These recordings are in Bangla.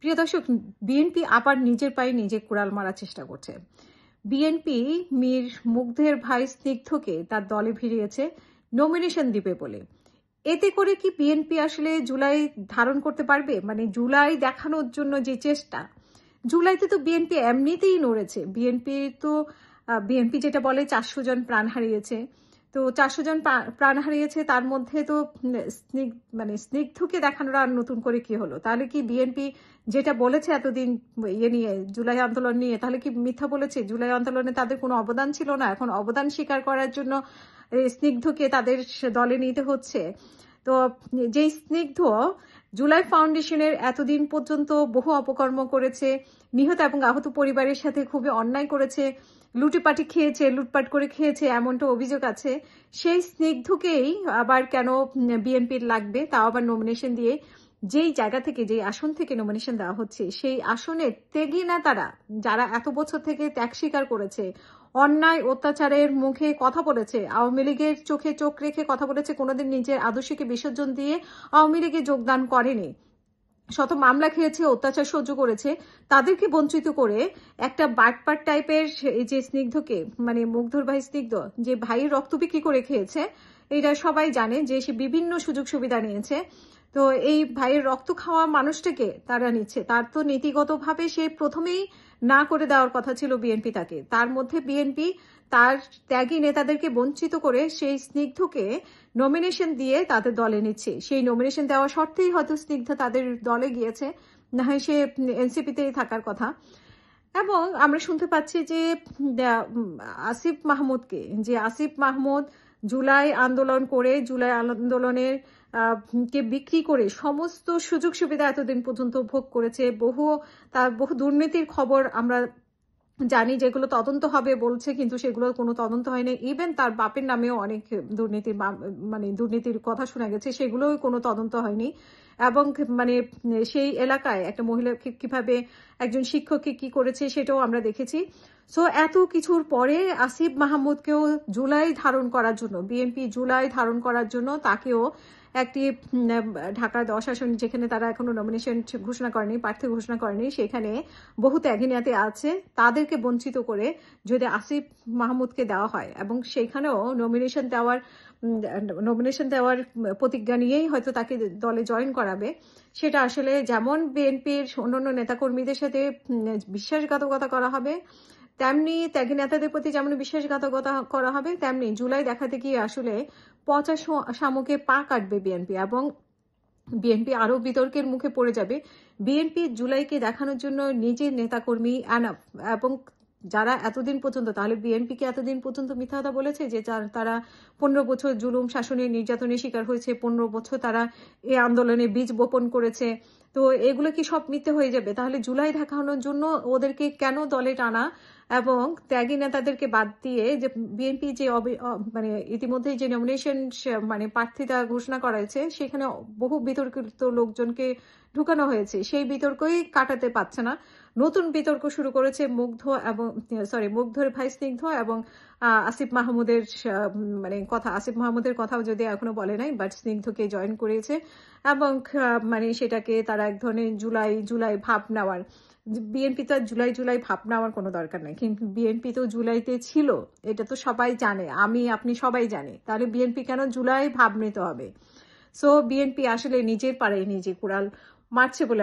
প্রিয় দর্শক, বিএনপি আবার নিজের পায়ে নিজে কুড়াল মারার চেষ্টা করছে। বিএনপি মীর মুগ্ধের ভাই স্নিগ্ধকে তার দলে ভিড়িয়েছে নমিনেশন দিবে বলে। এতে করে কি বিএনপি আসলে জুলাই ধারণ করতে পারবে? মানে জুলাই দেখানোর জন্য যে চেষ্টা, জুলাইতে তো বিএনপি এমনিতেই নড়েছে। বিএনপি যেটা বলে 400 জন প্রাণ হারিয়েছে। তো 400 জন প্রাণ হারিয়েছে, তার মধ্যে তো স্নিগ্ধকে দেখানোর আর নতুন করে কি হলো? তাহলে কি বিএনপি যেটা বলেছে এতদিন নিয়ে, জুলাই আন্দোলন নিয়ে, তাহলে কি মিথ্যা বলেছে? জুলাই আন্দোলনে তাদের কোনো অবদান ছিল না, এখন অবদান স্বীকার করার জন্য স্নিগ্ধকে তাদের দলে নিতে হচ্ছে। তো যেই স্নিগ্ধ জুলাই ফাউন্ডেশনের এতদিন পর্যন্ত বহু অপকর্ম করেছে, নিহত এবং আহত পরিবারের সাথে খুবই অন্যায় করেছে, লুটিপাটি খেয়েছে, লুটপাট করে খেয়েছে, এমনটা অভিযোগ আছে, সেই স্নিগ্ধকেই আবার কেন বিএনপির লাগবে, তাও আবার নমিনেশন দিয়ে? যেই জায়গা থেকে, যেই আসন থেকে নমিনেশন দেওয়া হচ্ছে, সেই আসনে ত্যাগী নেতারা যারা এত বছর থেকে ত্যাগ স্বীকার করেছে, অন্যায় অত্যাচারের মুখে কথা বলেছে, আওয়ামী লীগের চোখে চোখ রেখে কথা বলেছে, কোনোদিন নিজের আদর্শকে বিসর্জন দিয়ে আওয়ামী লীগে যোগদান করেনি, শত মামলা খেয়েছে, অত্যাচার সহ্য করেছে, তাদেরকে বঞ্চিত করে একটা বাটপাট টাইপের এই যে স্নিগ্ধকে, মানে মুগ্ধর ভাই স্নিগ্ধ যে ভাইয়ের রক্ত বিক্রি করে খেয়েছে, এটা সবাই জানে যে সে বিভিন্ন সুযোগ সুবিধা নিয়েছে। তো এই ভাইয়ের রক্ত খাওয়া মানুষটাকে তারা নিচ্ছে, তার তো নীতিগতভাবে সে প্রথমেই না করে দেওয়ার কথা ছিল বিএনপি তাকে। তার মধ্যে বিএনপি তার ত্যাগী নেতাদেরকে বঞ্চিত করে সেই স্নিগ্ধকে নমিনেশন দিয়ে তাদের দলে নিচ্ছে। সেই নমিনেশন দেওয়া সত্ত্বেই হয়তো স্নিগ্ধ তাদের দলে গিয়েছে, না হয় সে এনসিপিতেই থাকার কথা। এবং আমরা শুনতে পাচ্ছি যে আসিফ মাহমুদ জুলাই আন্দোলন করে, জুলাই আন্দোলনের কে বিক্রি করে সমস্ত সুযোগ সুবিধা এতদিন পর্যন্ত ভোগ করেছে। তার বহু দুর্নীতির খবর আমরা জানি, যেগুলো তদন্ত হবে বলছে, কিন্তু সেগুলো কোনো তদন্ত হয়নি। ইভেন তার বাপের নামেও অনেক দুর্নীতির কথা শোনা গেছে, সেগুলোও কোনো তদন্ত হয়নি। এবং সেই এলাকায় একটা মহিলাকে কিভাবে, একজন শিক্ষককে কি করেছে, সেটাও আমরা দেখেছি। সো এত কিছুর পরে আসিফ মাহমুদকেও জুলাই ধারণ করার জন্য, বিএনপি জুলাই ধারণ করার জন্য তাকেও একটি ঢাকা 10 আসন, যেখানে তারা এখনো নমিনেশন ঘোষণা করেনি, প্রার্থী ঘোষণা করেনি, সেখানে বহু ত্যাগিনাতে আছে, তাদেরকে বঞ্চিত করে যদি আসিফ মাহমুদকে দেওয়া হয়, এবং সেখানেও নমিনেশন দেওয়ার প্রতিজ্ঞা নিয়েই হয়তো তাকে দলে জয়েন করাবে, সেটা আসলে যেমন বিএনপির অন্যান্য নেতাকর্মীদের সাথে বিশ্বাসঘাতকতা করা হবে, তেমনি ত্যাগী নেতাদের প্রতি যেমন বিশ্বাসঘাতকতা করা হবে, তেমনি জুলাই দেখাতে গিয়ে আসলে পচা শামুকে পা কাটবে বিএনপি, এবং বিএনপি আরো বিতর্কের মুখে পড়ে যাবে। বিএনপি জুলাইকে দেখানোর জন্য নিজের নেতাকর্মী এনাফ, এবং যারা এতদিন পর্যন্ত, তাহলে বিএনপিকে এতদিন পর্যন্ত মিথ্যা কথা বলেছে যে তারা 15 বছর জুলুম শাসনের নির্যাতনের শিকার হয়েছে, 15 বছর তারা এই আন্দোলনে বীজ বপন করেছে। তো এগুলো কি সব মিথ্যে হয়ে যাবে? তাহলে জুলাই দেখানোর জন্য ওদেরকে কেন দলে টানা, এবং ত্যাগী নেতাদেরকে বাদ দিয়ে যে বিএনপি যে ইতিমধ্যে যে নমিনেশন প্রার্থিতা ঘোষণা করা হয়েছে, সেখানে বহু বিতর্কিত লোকজনকে ঢুকানো হয়েছে, সেই বিতর্কই কাটাতে পারছে না। নতুন বিতর্ক শুরু করেছে মুগ্ধর ভাই স্নিগ্ধ এবং আসিফ মাহমুদের আসিফ মাহমুদের কথাও যদি এখনো বলে নাই, বাট স্নিগ্ধকে জয়েন করেছে, এবং সেটাকে তারা এক ধরনের জুলাই ভাব নেওয়ার, বিএনপি তো জুলাই ভাব নেওয়ার কোনো দরকার নাই, কিন্তু বিএনপি তো জুলাইতে ছিল, এটা তো সবাই জানে, আপনি সবাই জানে, তাহলে বিএনপি কেন জুলাই ভাব নিতে হবে? সো বিএনপি আসলে নিজের পারে নিজে কুড়াল মারছে বলে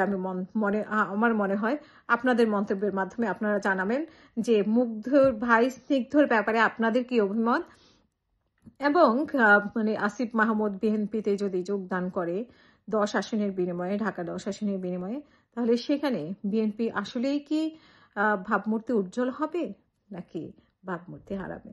আমার মনে হয়। আপনাদের মন্তব্যের মাধ্যমে আপনারা জানাবেন যে মুগ্ধর ভাই স্নিগ্ধর ব্যাপারে আপনাদের কি অভিমত, এবং আসিফ মাহমুদ বিএনপিতে যদি যোগদান করে 10 আসনের বিনিময়ে, ঢাকা 10 আসনের বিনিময়ে, তাহলে সেখানে বিএনপি আসলেই কি ভাবমূর্তি উজ্জ্বল হবে, নাকি ভাবমূর্তি হারাবে?